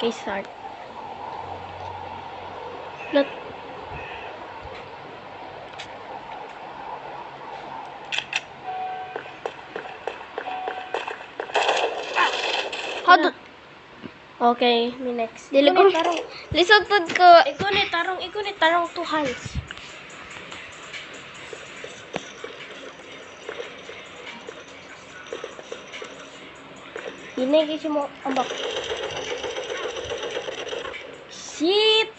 Okay, start. Let. How do... Okay, me next. Dili ko. Tarong. Lisod pod ko. Ikunit tarong 2 hands. Ini kasi mo ambak. Shit!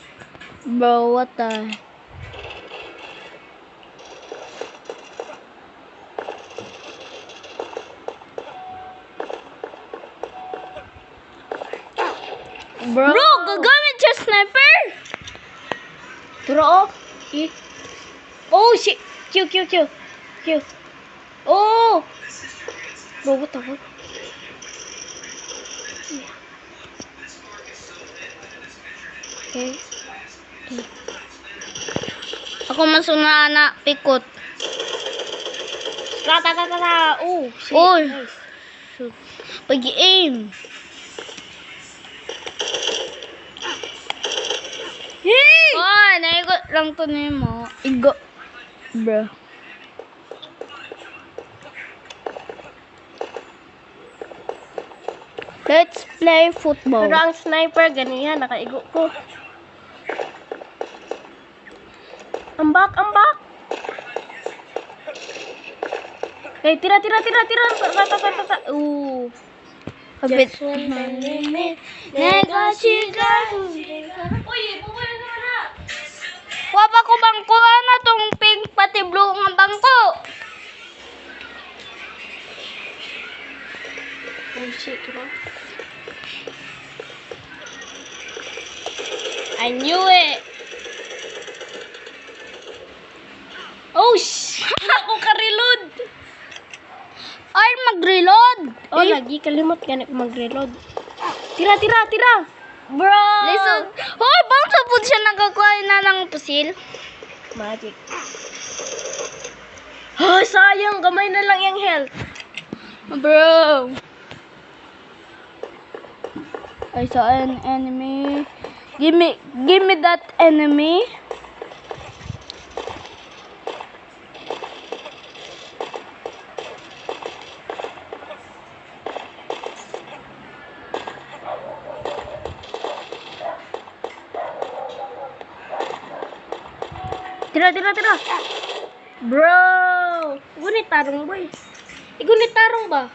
Bro, what the... Bro, gagamit siya sniper! Turo oh. Oh shit! Q. Oh! Bro, what the fuck? Okay. Ako masuna na pikot. Tata. Oh, shit. Uy. Nice. Shoot. Pag-aim. Hey! Oh, naigot lang to nimo. Igo. Bro. Let's play football. Pero ang sniper, ganyan, nakaigo ko. Ambak! Eh, tira! Tata. Kapit. Just one minute. Uy, bubuhay naman na! Wa pa ko bangko na tong pink pati blue nga bangko. Oh shit, diba? I knew it! Oh shit! Wala ko ka-reload! Ay, mag-reload. Oh, lagi kalimot ganit mag-reload. Tira! Bro. Listen. Hoy, bang sa food siya nagkakuha na ng pusil? Magic. Oh, sayang! Gamay na lang yung health. Bro. I saw an enemy. Give me that enemy. Tira! Bro! Gunit tarong boy. Igunit tarong ba?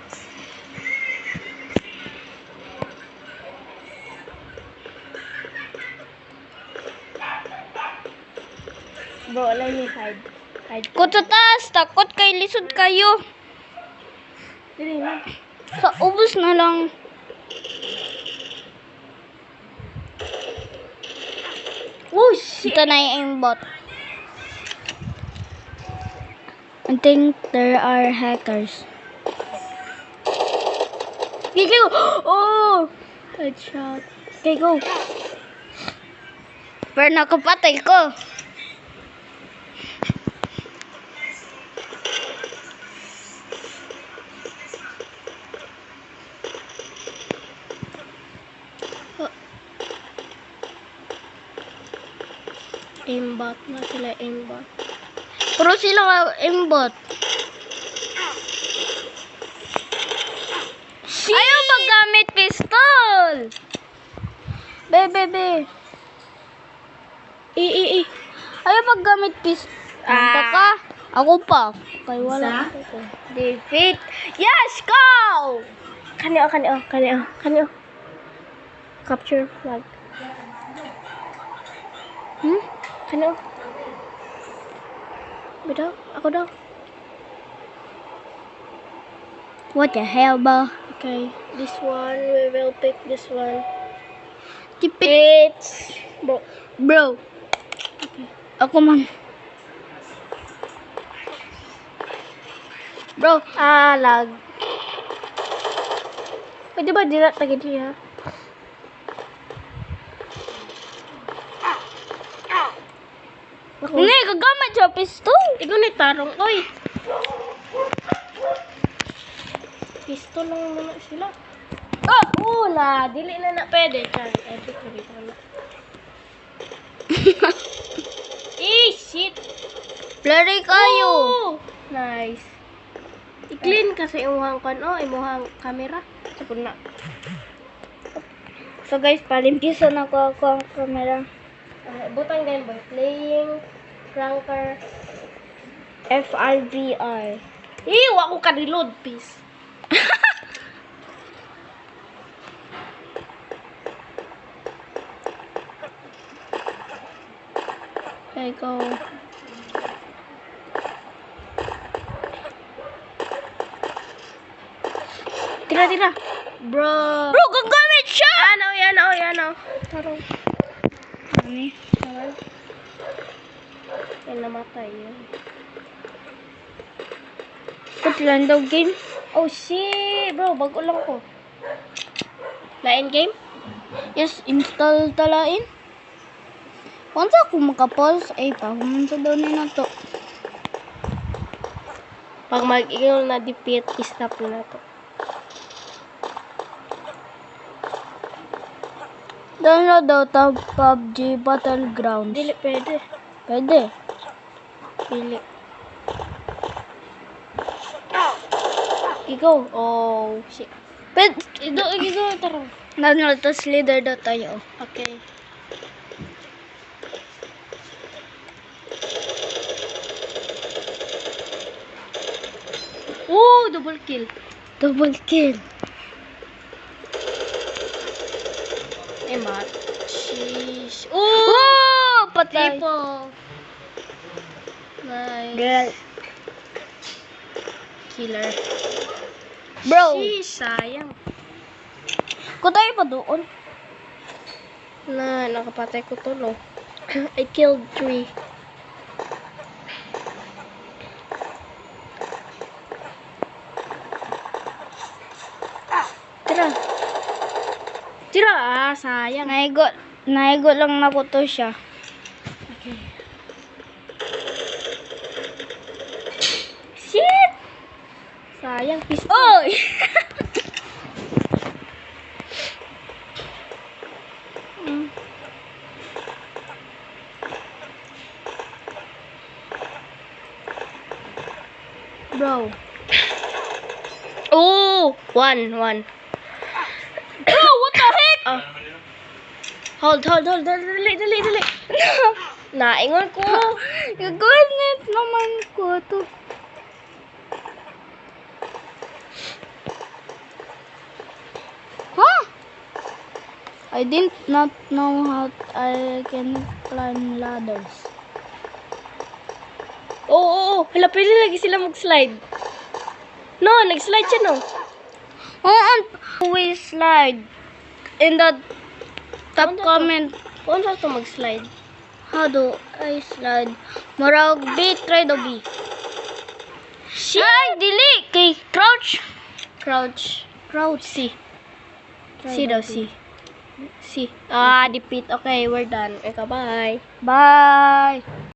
Bro, alay ni hide. Kut sa taas, takot kay lisod kayo. Dili na. Sa ubos na lang. Oh shit! Ito na yung aimbot. I think there are hackers. Go! Oh! Headshot. Okay, go. Pero nakapatay ko. Aimbot na sila, aimbot. Pero sila ka aimbot. Ayaw maggamit pistol. Be. Ayaw maggamit pistol. Anta ka? Ako pa. Kaya wala. Defeat. Yes, go! Kanyo. Capture flag. Kanyo. Bitaw, ako daw. What the hell ba? Okay, this one, we will pick this one. Tipit. It's... Bro. Bro. Ako man. Bro. Lag. Pwede ba dila tagid siya? Hindi, gagamit siya pistol. Igunit tarong, oy. Pistol lang naman sila. Oh, na. Dili na pwede. Chan. Epic na dito na. Shit. Blurry kayo. Oh, nice. I-clean kasi imuhang imuhang camera. Sapon na. So guys, palimpisan ako ang camera. Butang game boy. Playing Cranker. FRVR. Wa ko ka-reload, please. Okay, go. Tira. Bro. Bro, gagamit siya! Yan o. Taro. Ano? Naman. Yan, namatay yun. Put lang daw game. Oh, shit. Bro, bago lang ko. Na-end game? Yes, install talain. Once ako makapause, ay pahuman sa daw na to. Pag mag-ingal na defeat, stop na to. Download daw ta PUBG Battlegrounds. Dili, pwede. Pwede. Dili. Igo. Oh, shit. Pwede. Igo, taro. Download tas leader daw tayo. Okay. Oh, double kill. Double kill. Mat. Sheesh. Oh! Patay. Triple. Nice. Girl. Killer. Bro. Sheesh, sayang. Kung tayo pa doon. Nakapatay ko to, no? I killed 3. Tira, sayang. Naigo lang na ko to siya. Okay. Shit! Sayang, pistol. Oy! Bro. Oh! 1. Bro, what the heck? Hold. Dali. Naingon ko. Gaganit naman ko to. Huh? I did not know how I can climb ladders. Oo. Hala, pwede lagi sila mag-slide. No, nag-slide siya, no? We slide in the top Ano to? comment. Kung saan ito mag-slide? How do I slide? Marag B, try the B. Shit! Ay, dili! Kay crouch. Crouch. C. Try C the daw, B. C. C. Defeat. Okay, we're done. Okay, bye. Bye!